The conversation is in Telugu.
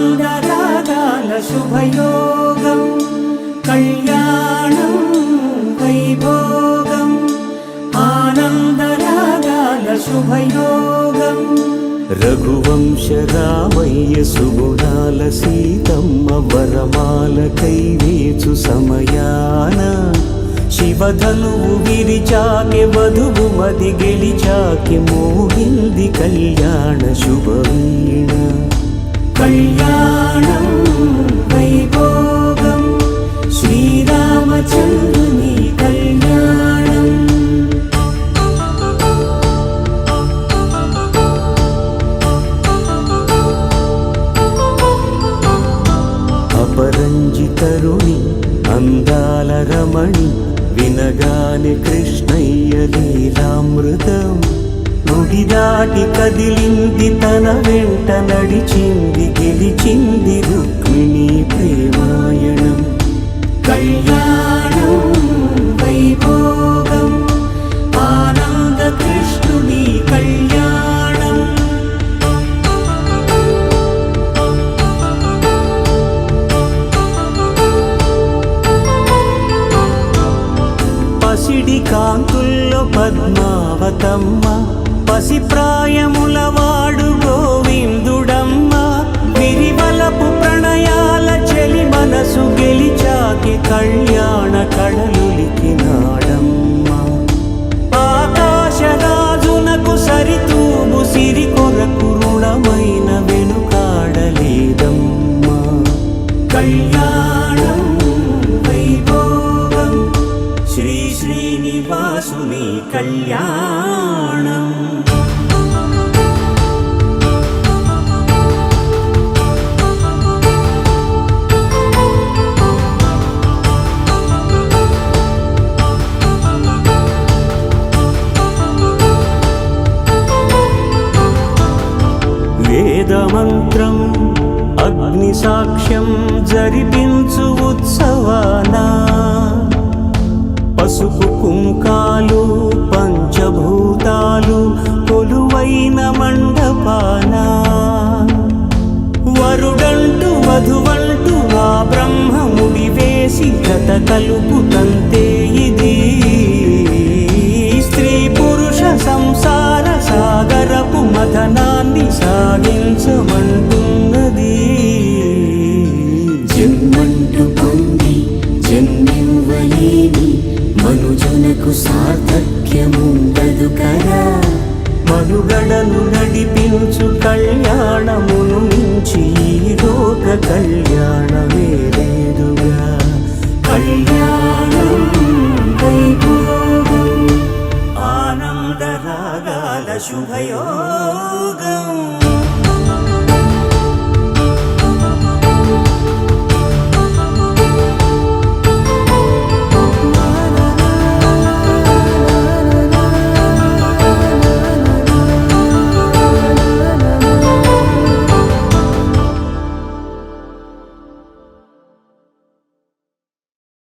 ఆనందరాగాల శుభయోగం కళ్యాణం వైభోగం ఆనందరాగాల శుభయోగం రఘువంశ రామయ్య సుగుణాల సీతమ్మ వరమాల కైవేచు సమయాన శివధనువు విరిచాకె వధువు మది గెలిచాకె మోగింది కళ్యాణ శుభవీణ కళ్యాణం వైభోగం శ్రీరామచంద్రుని కళ్యాణం అపరంజితరుణి అందాల రమణి వినగానే కృష్ణయ్య లీలామృతం నుడి దాటి కదిలింది తన వెంట నడిచింది గెలిచింది రుక్మిణి ప్రేమాయణం కళ్యాణం వైభోగం ఆనంద కృష్ణుని కళ్యాణం పసిడి కాంతుల్లో పద్మావతమ్మ పసిప్రాయముల వాడు గోవిందుడమ్మ విరివలపు ప్రణయాల చెలి మనసు గెలిచాకి కళ్యాణ కళలులికినాడమ్మ ఆకాశరాజునకు సరితూగు సిరి కొరకు రుణమైన వెనుకాడలేదమ్మ కళ్యాణం వైభోగం శ్రీ శ్రీనివాసుని కళ్యాణం వేదమంత్రం అగ్ని సాక్ష్యం జరిపించు ఉత్సవానా పసుపు కుంకాలు పంచభూతాలు కొలువైన మండపాన వరుడంటూ వధువంటూ ఆ బ్రహ్మముడి వేసి గత కలుపుతంతే ఇది స్త్రీ పురుష సంసార సాగరపు మథనాన్ని సాగించమంటున్నది జన్మంటూ పొంది జన్మివ్వలేని మనుజునకు సార్థక్యముండదు కదా మనుగడను నడిపించు కళ్యాణమును మించి ఈ లోక కళ్యాణం